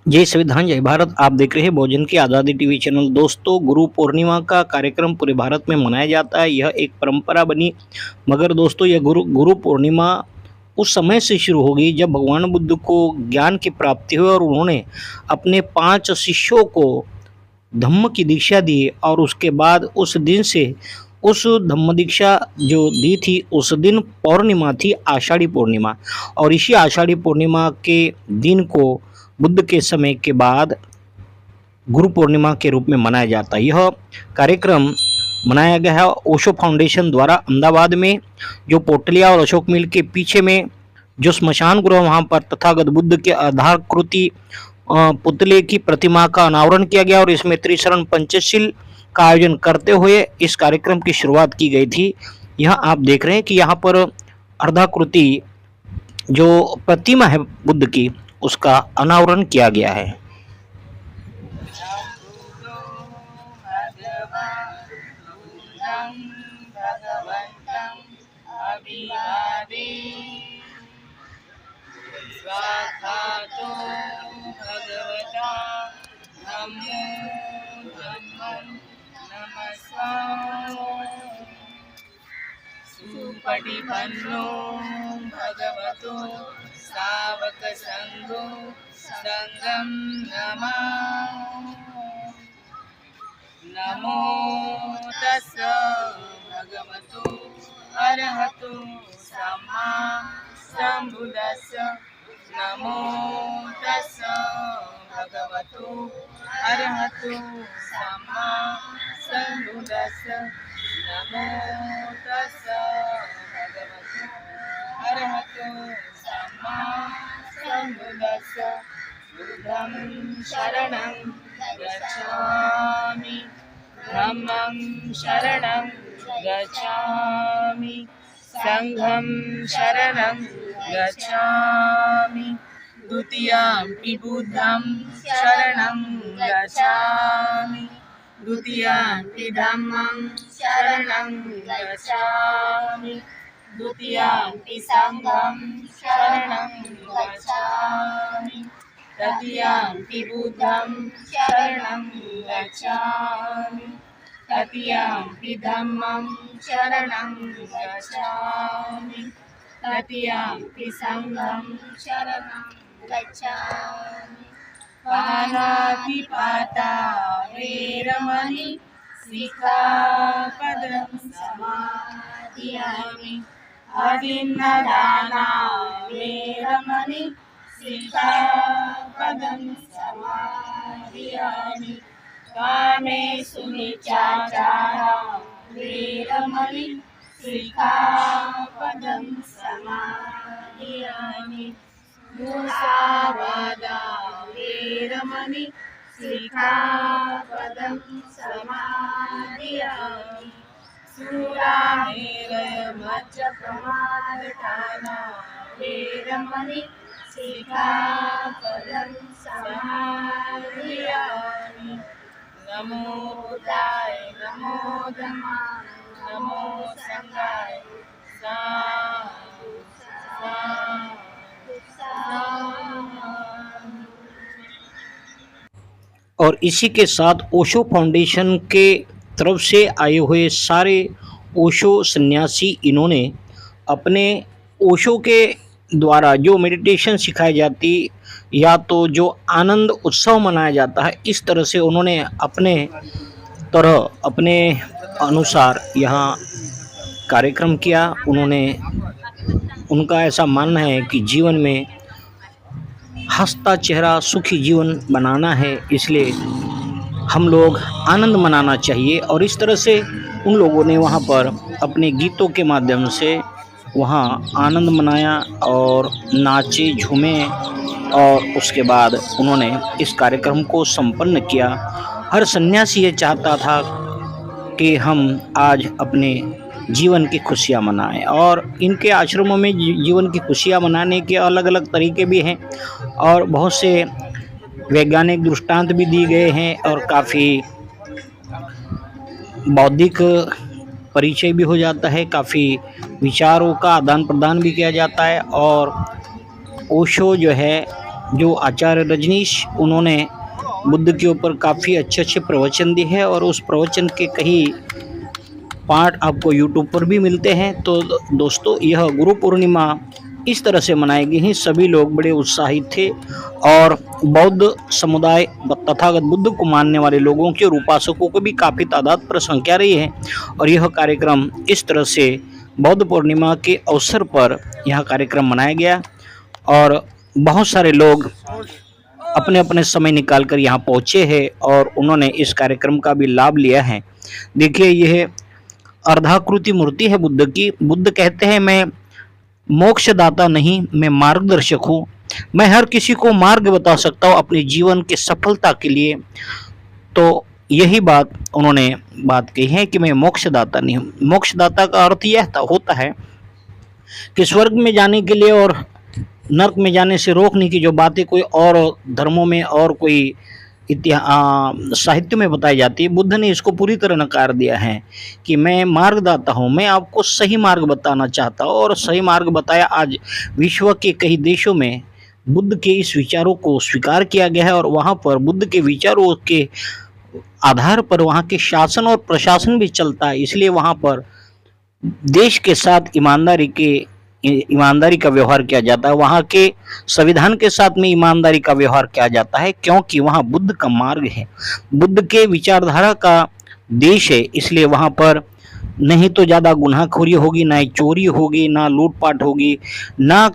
जय संविधान जय भारत। आप देख रहे हैं भोजन की आज़ादी टीवी चैनल। दोस्तों, गुरु पूर्णिमा का कार्यक्रम पूरे भारत में मनाया जाता है। यह एक परंपरा बनी, मगर दोस्तों यह गुरु पूर्णिमा उस समय से शुरू होगी जब भगवान बुद्ध को ज्ञान की प्राप्ति हुई और उन्होंने अपने 5 शिष्यों को धम्म की दीक्षा दी। और उसके बाद उस दिन से उस धम्म दीक्षा जो दी थी, उस दिन पूर्णिमा थी, आषाढ़ी पूर्णिमा। और इसी आषाढ़ी पूर्णिमा के दिन को बुद्ध के समय के बाद गुरु पूर्णिमा के रूप में मनाया जाता है। यह कार्यक्रम मनाया गया है ओशो फाउंडेशन द्वारा अहमदाबाद में, जो पोटलिया और अशोक मिल के पीछे में जो स्मशान गृह, वहाँ पर तथागत बुद्ध के आधारकृति पुतले की प्रतिमा का अनावरण किया गया और इसमें त्रिशरण पंचशील का आयोजन करते हुए इस कार्यक्रम की शुरुआत की गई थी। यहाँ आप देख रहे हैं कि यहाँ पर अर्धाकृति जो प्रतिमा है बुद्ध की, उसका अनावरण किया गया है। सुपटिपन्नो भगवतो सावक संगो संगम नमो तस्स भगवतो अरहतो सम्मा संबुद्दस्स नमो तस्स भगवतो अरहतो सम्मा संबुद्दस्स नमो तस्स भगवतो अरहतो सम्मा संबुद्दस्स बुद्धं शरणं गच्छामि धम्मं शरणं गच्छामि संघं शरणं गच्छामि द्वितीयंपि बुद्धं शरणं गच्छामि द्वितीयंपि धम्मं शरणं गच्छामि द्वितीयंपि संघं शरणं गच्छामि तृतीयंपि बुद्धं शरणं गच्छामि तृतीयंपि धम्मं शरणं गच्छामि तृतीयंपि संघं शरणं गच्छामि पाणातिपाता वेरमणि सिक्खापदं समादियामि अदिन्नदाना वेरमणि सिक्खापदं समादियामि कामेषु मिच्छाचारा वेरमणि सिक्खापदं समादियामि मुसावादा वेरमणि सिक्खापदं समादियामि सूरामेरय मज्जपमादठाना वेरमणि सिक्खापदं समादियामि नमो बुद्धाय नमो धम्माय नमो संघाय और इसी के साथ ओशो फाउंडेशन के तरफ से आए हुए सारे ओशो सन्यासी, इन्होंने अपने ओशो के द्वारा जो मेडिटेशन सिखाई जाती या तो जो आनंद उत्सव मनाया जाता है, इस तरह से उन्होंने अपने अनुसार यहाँ कार्यक्रम किया। उनका ऐसा मानना है कि जीवन में हंसता चेहरा सुखी जीवन बनाना है, इसलिए हम लोग आनंद मनाना चाहिए। और इस तरह से उन लोगों ने वहाँ पर अपने गीतों के माध्यम से वहाँ आनंद मनाया और नाचे झूमे, और उसके बाद उन्होंने इस कार्यक्रम को संपन्न किया। हर सन्यासी ये चाहता था कि हम आज अपने जीवन की खुशियाँ मनाएं, और इनके आश्रमों में जीवन की खुशियाँ मनाने के अलग अलग तरीके भी हैं और बहुत से वैज्ञानिक दृष्टांत भी दिए गए हैं, और काफ़ी बौद्धिक परिचय भी हो जाता है, काफ़ी विचारों का आदान प्रदान भी किया जाता है। और ओशो जो है जो आचार्य रजनीश, उन्होंने बुद्ध के ऊपर काफ़ी अच्छे प्रवचन दिए हैं और उस प्रवचन के कई पार्ट आपको यूट्यूब पर भी मिलते हैं। तो दोस्तों, यह गुरु पूर्णिमा इस तरह से मनाई गई है। सभी लोग बड़े उत्साहित थे और बौद्ध समुदाय तथागत बुद्ध को मानने वाले लोगों के और उपासकों को भी काफ़ी तादाद पर संख्या रही है। और यह कार्यक्रम इस तरह से बौद्ध पूर्णिमा के अवसर पर यह कार्यक्रम मनाया गया और बहुत सारे लोग अपने अपने समय निकाल कर यहाँ पहुँचे हैं और उन्होंने इस कार्यक्रम का भी लाभ लिया है। देखिए, यह अर्धाकृति मूर्ति है बुद्ध की। बुद्ध कहते हैं, मैं मोक्षदाता नहीं, मैं मार्गदर्शक हूँ। मैं हर किसी को मार्ग बता सकता हूँ अपने जीवन की सफलता के लिए। तो यही बात उन्होंने बात कही है कि मैं मोक्षदाता नहीं हूँ। मोक्षदाता का अर्थ यह होता है कि स्वर्ग में जाने के लिए और नरक में जाने से रोकने की जो बातें कोई और धर्मों में और कोई साहित्य में बताई जाती है, बुद्ध ने इसको पूरी तरह नकार दिया है कि मैं मार्गदाता हूँ, मैं आपको सही मार्ग बताना चाहता हूँ। और सही मार्ग बताया। आज विश्व के कई देशों में बुद्ध के इस विचारों को स्वीकार किया गया है और वहाँ पर बुद्ध के विचारों के आधार पर वहाँ के शासन और प्रशासन भी चलता है। इसलिए वहाँ पर देश के साथ ईमानदारी का व्यवहार किया जाता है। वहाँ के संविधान के साथ में ईमानदारी का व्यवहार किया जाता है, क्योंकि वहाँ बुद्ध का मार्ग है, बुद्ध के विचारधारा का देश है। इसलिए वहाँ पर नहीं तो ज़्यादा गुनाहखोरी होगी, ना ही चोरी होगी, ना लूटपाट होगी, ना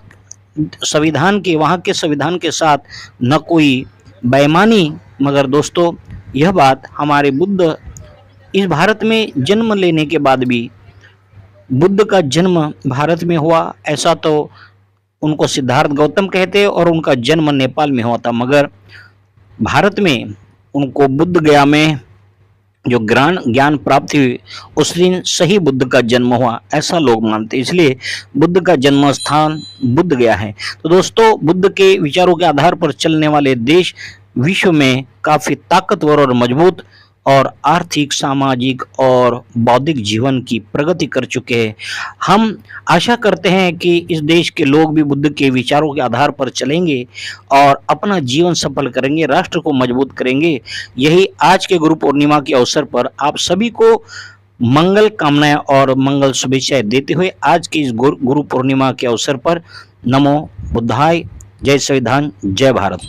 वहाँ के संविधान के साथ न कोई बेईमानी। मगर दोस्तों, यह बात हमारे बुद्ध इस भारत में जन्म लेने के बाद भी, बुद्ध का जन्म भारत में हुआ ऐसा तो उनको सिद्धार्थ गौतम कहते हैं और उनका जन्म नेपाल में हुआ था, मगर भारत में उनको बुद्ध गया में जो ज्ञान प्राप्ति हुई उस दिन सही बुद्ध का जन्म हुआ, ऐसा लोग मानते हैं। इसलिए बुद्ध का जन्म स्थान बुद्ध गया है। तो दोस्तों, बुद्ध के विचारों के आधार पर चलने वाले देश विश्व में काफ़ी ताकतवर और मजबूत और आर्थिक, सामाजिक और बौद्धिक जीवन की प्रगति कर चुके हैं। हम आशा करते हैं कि इस देश के लोग भी बुद्ध के विचारों के आधार पर चलेंगे और अपना जीवन सफल करेंगे, राष्ट्र को मजबूत करेंगे। यही आज के गुरु पूर्णिमा के अवसर पर आप सभी को मंगल कामनाएं और मंगल शुभेच्छाएं देते हुए आज की इस गुरु पूर्णिमा के अवसर पर नमो बुद्धाय, जय संविधान, जय भारत।